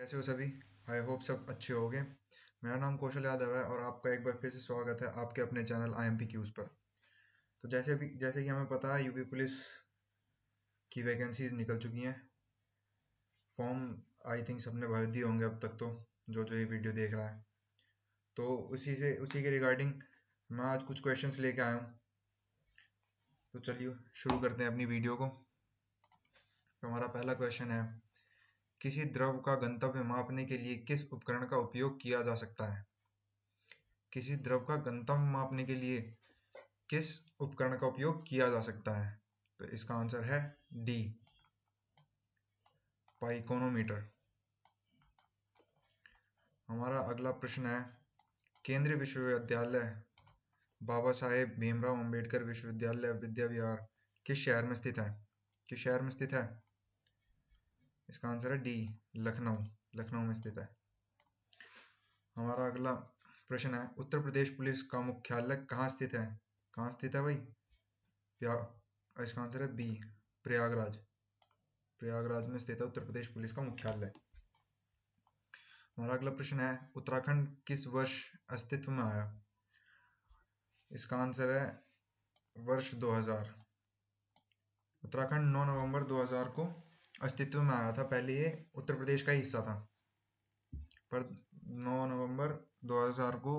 कैसे हो सभी। आई होप सब अच्छे होंगे। मेरा नाम कौशल यादव है और आपका एक बार फिर से स्वागत है आपके अपने चैनल IMP क्यूज पर। तो जैसे कि हमें पता है यूपी पुलिस की वैकेंसीज निकल चुकी हैं। फॉर्म आई थिंक सबने भर दिए होंगे अब तक, तो जो ये वीडियो देख रहा है तो उसी के रिगार्डिंग मैं आज कुछ क्वेश्चंस लेके आया हूँ। तो चलिए शुरू करते हैं अपनी वीडियो को। तो हमारा पहला क्वेश्चन है, किसी द्रव का गंतव्य मापने के लिए किस उपकरण का उपयोग किया जा सकता है? किसी द्रव का गंतव्य मापने के लिए किस उपकरण का उपयोग किया जा सकता है? तो इसका आंसर है डी, पाइकोनोमीटर। हमारा अगला प्रश्न है, केंद्रीय विश्वविद्यालय बाबा साहेब भीमराव अंबेडकर विश्वविद्यालय विद्या विहार किस शहर में स्थित है? किस शहर में स्थित है? इसका आंसर है डी, लखनऊ। लखनऊ में स्थित है। हमारा अगला प्रश्न है, उत्तर प्रदेश पुलिस का मुख्यालय कहाँ स्थित है? कहाँ स्थित है भाई? इसका आंसर है बी, प्रयागराज। प्रयागराज में स्थित है उत्तर प्रदेश पुलिस का मुख्यालय। हमारा अगला प्रश्न है, उत्तराखंड किस वर्ष अस्तित्व में आया? इसका आंसर है वर्ष 2000। उत्तराखंड 9 नवंबर 2000 को अस्तित्व में आया था। पहले ये उत्तर प्रदेश का ही हिस्सा था, पर 9 नवंबर 2000 को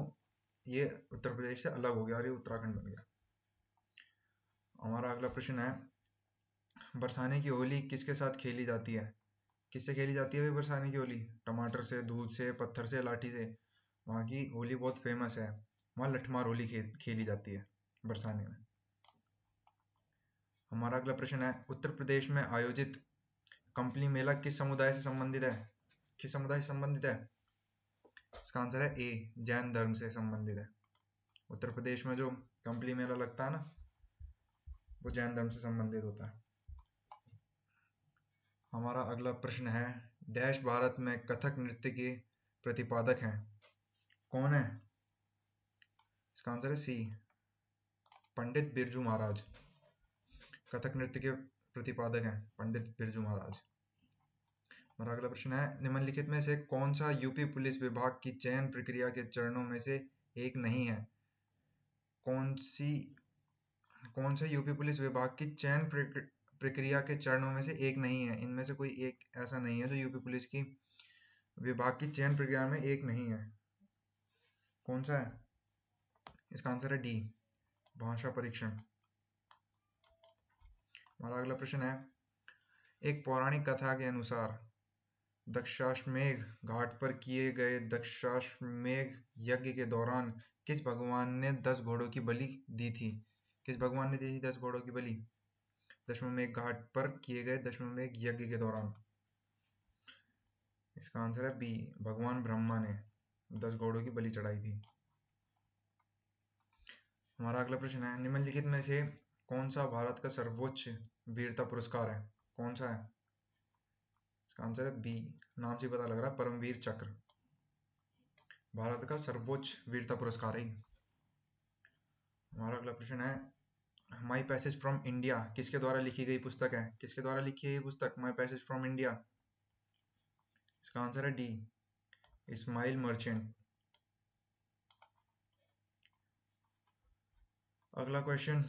ये उत्तर प्रदेश से अलग हो गया और ये उत्तराखंड बन गया। हमारा अगला प्रश्न है, बरसाने की होली किसके साथ खेली जाती है? किससे खेली जाती है भाई बरसाने की होली? टमाटर से, दूध से, पत्थर से, लाठी से? वहाँ की होली बहुत फेमस है। वहाँ लठमार होली खेली जाती है बरसाने में। हमारा अगला प्रश्न है, उत्तर प्रदेश में आयोजित कंपली मेला किस समुदाय से संबंधित है? किस समुदाय से संबंधित है? इसका आंसर है ए, जैन धर्म से संबंधित है। उत्तर प्रदेश में जो कंपली मेला लगता है ना, वो जैन धर्म से संबंधित होता है। हमारा अगला प्रश्न है, डैश भारत में कथक नृत्य के प्रतिपादक हैं? कौन है? इसका आंसर है सी, पंडित बिरजू महाराज। कथक नृत्य के प्रतिपादक हैं पंडित बिरजू महाराज। हमारा अगला प्रश्न है, निम्नलिखित में से कौन सा यूपी पुलिस विभाग की चयन प्रक्रिया के चरणों में से एक नहीं है? कौन सा यूपी पुलिस विभाग की चयन प्रक्रिया के चरणों में से एक नहीं है? इनमें से कोई एक ऐसा नहीं है जो यूपी पुलिस की विभाग की चयन प्रक्रिया में एक नहीं है। कौन सा है? इसका आंसर है डी, भाषा परीक्षण। हमारा अगला प्रश्न है, एक पौराणिक कथा के अनुसार दक्षाश्वमेध घाट पर किए गए दक्षाश्वमेध यज्ञ के दौरान किस भगवान ने 10 घोड़ों की बलि दी थी? किस भगवान ने दी थी 10 घोड़ों की बलि दशमेध घाट पर किए गए दशमेध यज्ञ के दौरान? इसका आंसर है बी, भगवान ब्रह्मा ने 10 घोड़ों की बलि चढ़ाई थी। हमारा अगला प्रश्न है, निम्नलिखित में से कौन सा भारत का सर्वोच्च वीरता पुरस्कार है? कौन सा है? इसका आंसर है बी, नाम से पता लग रहा है, परमवीर चक्र। भारत का सर्वोच्च वीरता पुरस्कार है। हमारा अगला प्रश्न है, माई पैसेज फ्रॉम इंडिया किसके द्वारा लिखी गई पुस्तक है? किसके द्वारा लिखी गई पुस्तक माई पैसेज फ्रॉम इंडिया? इसका आंसर है डी, इस्माइल मर्चेंट। अगला क्वेश्चन,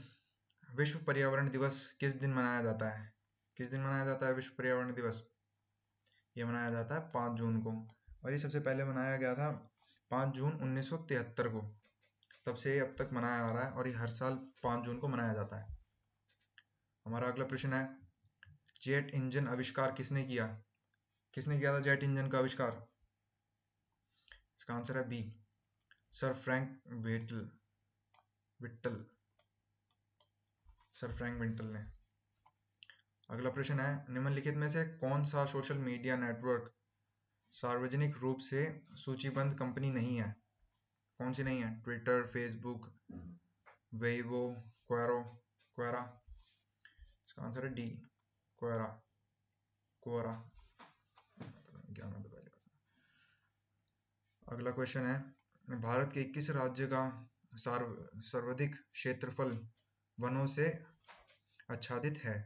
विश्व पर्यावरण दिवस किस दिन मनाया जाता है? किस दिन मनाया जाता है विश्व पर्यावरण दिवस? ये मनाया जाता है 5 जून को, और ये सबसे पहले मनाया गया था 5 जून 1973 को। तब से अब तक मनाया आ रहा है और ये हर साल 5 जून को मनाया जाता है। हमारा अगला प्रश्न है, जेट इंजन आविष्कार किसने किया? किसने किया था जेट इंजन का आविष्कार? इसका आंसर है B, sir Frank Whittle. Sir Frank Whittle ने। अगला प्रश्न है, निम्नलिखित में से कौन सा सोशल मीडिया नेटवर्क सार्वजनिक रूप से सूचीबद्ध कंपनी नहीं है? कौन सी नहीं है? Twitter, Facebook, Weibo, Quora? इसका आंसर है डी, क्वेरा। क्या नाम है? अगला क्वेश्चन है, भारत के किस राज्य का सर्वाधिक क्षेत्रफल वनों से आच्छादित है?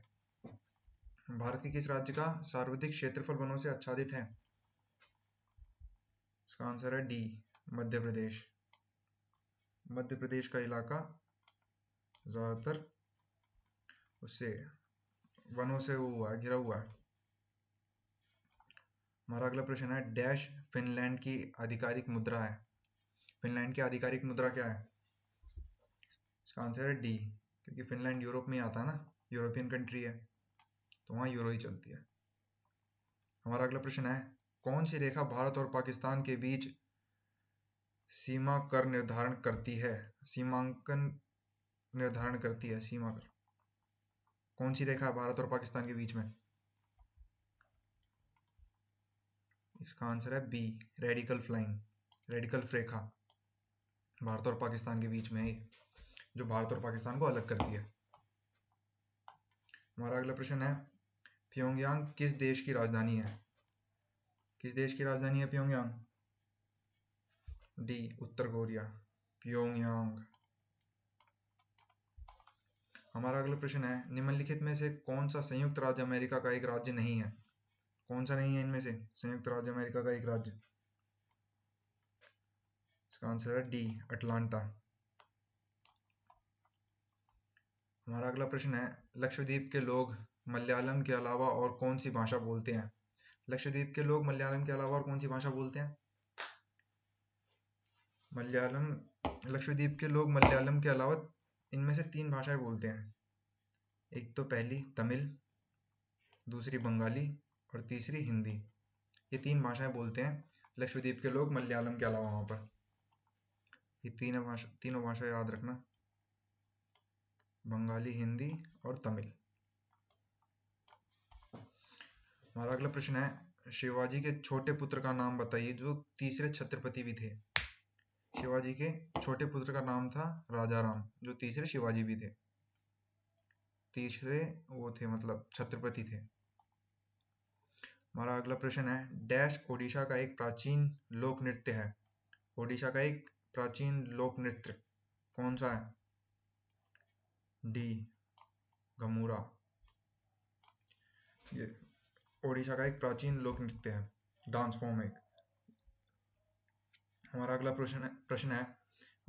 भारत के किस राज्य का सर्वाधिक क्षेत्रफल वनों से आच्छादित है? इसका आंसर है डी, मध्य प्रदेश। मध्य प्रदेश का इलाका ज्यादातर उससे वनों से वो हुआ है, घिरा हुआ है। हमारा अगला प्रश्न है, डैश फिनलैंड की आधिकारिक मुद्रा है। फिनलैंड की आधिकारिक मुद्रा क्या है? इसका आंसर है डी, क्योंकि फिनलैंड यूरोप में आता है ना, यूरोपियन कंट्री है, तो वहाँ यूरो ही चलती है। हमारा अगला प्रश्न है, कौन सी रेखा भारत और पाकिस्तान के बीच सीमा कर निर्धारण करती है? सीमांकन निर्धारण करती है, सीमा कर। कौन सी रेखा है भारत और पाकिस्तान के बीच में? इसका आंसर है बी, रेडिकल फ्लाइंग, रेडिकल रेखा भारत और पाकिस्तान के बीच में है, जो भारत और पाकिस्तान को अलग करती है। हमारा अगला प्रश्न है, प्योंगयांग किस देश की राजधानी है? किस देश की राजधानी है प्योंगयांग? डी, उत्तर कोरिया, प्योंगयांग। हमारा अगला प्रश्न है, निम्नलिखित में से कौन सा संयुक्त राज्य अमेरिका का एक राज्य नहीं है? कौन सा नहीं है इनमें से संयुक्त राज्य अमेरिका का एक राज्य? इसका आंसर है डी, अटलांटा। हमारा अगला प्रश्न है, लक्षद्वीप के लोग मलयालम के अलावा और कौन सी भाषा बोलते हैं? लक्षद्वीप के लोग मलयालम के अलावा और कौन सी भाषा बोलते हैं? मलयालम, लक्षद्वीप के लोग मलयालम के अलावा इनमें से 3 भाषाएं बोलते हैं। एक तो पहली तमिल, दूसरी बंगाली और तीसरी हिंदी। ये 3 भाषाएं बोलते हैं लक्षद्वीप के लोग मलयालम के अलावा वहाँ पर। ये तीनों भाषा याद रखना, बंगाली, हिंदी और तमिल। हमारा अगला प्रश्न है, शिवाजी के छोटे पुत्र का नाम बताइए जो तीसरे छत्रपति भी थे। शिवाजी के छोटे पुत्र का नाम था राजा राम, जो तीसरे शिवाजी भी थे, तीसरे वो थे, मतलब छत्रपति थे। हमारा अगला प्रश्न है, डैश ओडिशा का एक प्राचीन लोक नृत्य है। ओडिशा का एक प्राचीन लोक नृत्य कौन सा है? डी, घमूरा। ये ओडिशा का एक प्राचीन लोक नृत्य है, डांस फॉर्म एक। हमारा अगला प्रश्न है,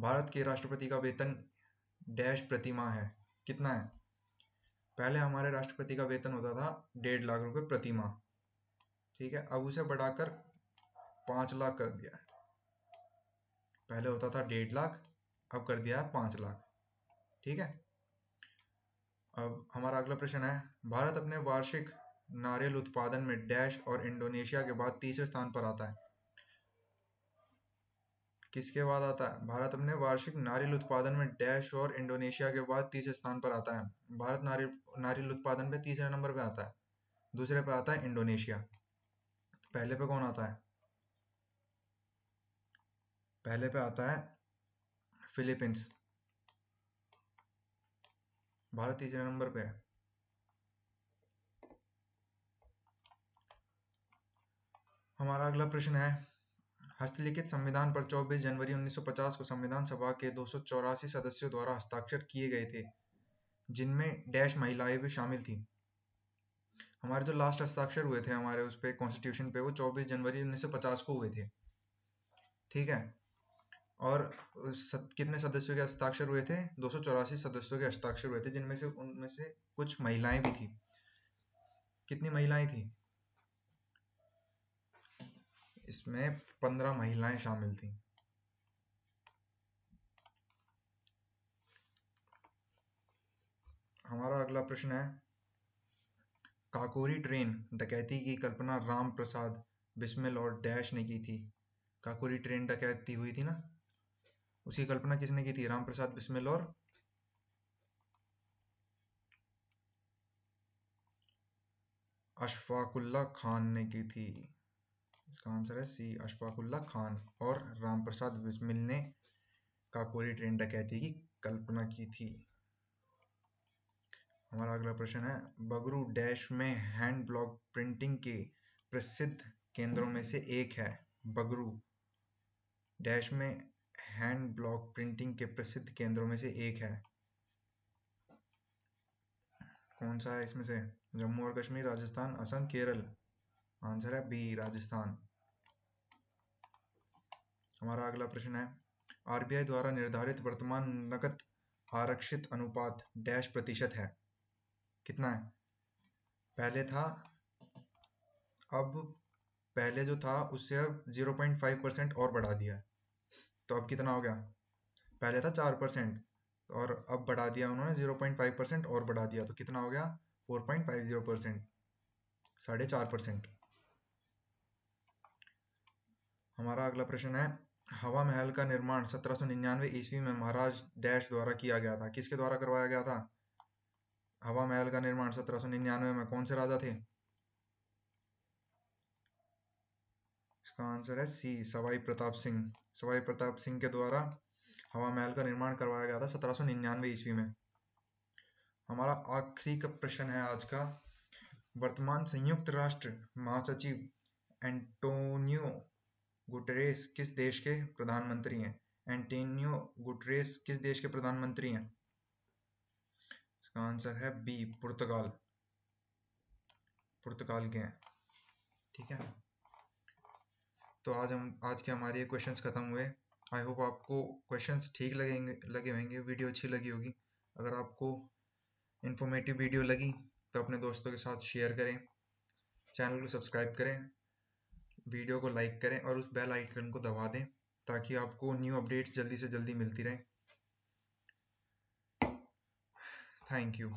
भारत के राष्ट्रपति का वेतन डैश प्रति माह है, कितना है? पहले हमारे राष्ट्रपति का वेतन होता था 1.5 लाख रुपए प्रति माह, ठीक है, अब उसे बढ़ाकर 5 लाख कर दिया है। पहले होता था 1.5 लाख, अब कर दिया है 5 लाख, ठीक है। अब हमारा अगला प्रश्न है, भारत अपने वार्षिक नारियल उत्पादन में डैश और इंडोनेशिया के बाद तीसरे स्थान पर आता है। किसके बाद आता है? भारत अपने वार्षिक नारियल उत्पादन में डैश और इंडोनेशिया के बाद तीसरे स्थान पर आता है। भारत नारियल उत्पादन पे तीसरे नंबर पे आता है, दूसरे पे आता है इंडोनेशिया। पहले पे कौन आता है? पहले पे आता है फिलीपींस, भारत तीसरे नंबर पे है। हमारा अगला प्रश्न है, हस्तलिखित संविधान पर 24 जनवरी 1950 को संविधान सभा के 284 सदस्यों द्वारा हस्ताक्षर किए गए थे, जिनमें डैश महिलाएं भी शामिल थी। हमारे जो लास्ट हस्ताक्षर हुए थे हमारे उस पे कॉन्स्टिट्यूशन पे, वो 24 जनवरी 1950 को हुए थे, ठीक है। और कितने सदस्यों के हस्ताक्षर हुए थे? 284 सदस्यों के हस्ताक्षर हुए थे, जिनमें से उनमें से कुछ महिलाएं भी थी। कितनी महिलाएं थी इसमें? 15 महिलाएं शामिल थी। हमारा अगला प्रश्न है, काकोरी ट्रेन डकैती की कल्पना राम प्रसाद बिस्मिल और डैश ने की थी। काकोरी ट्रेन डकैती हुई थी ना, उसकी कल्पना किसने की थी? राम प्रसाद बिस्मिल और अशफाकुल्ला खान ने की थी। इसका आंसर है सी, अशफाकुल्ला खान और राम प्रसाद बिस्मिल ने काकोरी ट्रेन डकैती की कल्पना की थी। हमारा अगला प्रश्न है, बगरू डैश में हैंड ब्लॉक प्रिंटिंग के प्रसिद्ध केंद्रों में से एक है। बगरू डैश में हैंड ब्लॉक प्रिंटिंग के प्रसिद्ध केंद्रों में से एक है, कौन सा है इसमें से? जम्मू और कश्मीर, राजस्थान, असम, केरल। आंसर है बी, राजस्थान। हमारा अगला प्रश्न है, आरबीआई द्वारा निर्धारित वर्तमान नकद आरक्षित अनुपात डैश प्रतिशत है। कितना है? पहले था, अब पहले जो था उससे अब 0.5% और बढ़ा दिया है, तो अब कितना हो गया? पहले था 4% और अब बढ़ा दिया उन्होंने 0.5% और बढ़ा दिया, तो कितना हो गया? 4.50%, 4.5%। हमारा अगला प्रश्न है, हवा महल का निर्माण 1799 ईस्वी में महाराज डैश द्वारा किया गया था। किसके द्वारा करवाया गया था? हवा महल का निर्माण 1799 में कौन से राजा थे? इसका आंसर है सी, सवाई प्रताप सिंह। सवाई प्रताप सिंह के द्वारा हवा महल का निर्माण करवाया गया था 1799 ईस्वी में। हमारा आखिरी का प्रश्न है आज का, वर्तमान संयुक्त राष्ट्र महासचिव एंटोनियो गुटरेस किस देश के प्रधानमंत्री हैं? एंटोनियो गुटरेस किस देश के प्रधानमंत्री हैं? इसका आंसर है बी, पुर्तगाल। पुर्तगाल के हैं। ठीक है, तो आज के हमारे क्वेश्चंस खत्म हुए। आई होप आपको क्वेश्चंस ठीक लगे होंगे, वीडियो अच्छी लगी होगी। अगर आपको इन्फॉर्मेटिव वीडियो लगी तो अपने दोस्तों के साथ शेयर करें, चैनल को सब्सक्राइब करें, वीडियो को लाइक करें और उस बेल आइकन को दबा दें ताकि आपको न्यू अपडेट्स जल्दी से जल्दी मिलती रहें। Thank you.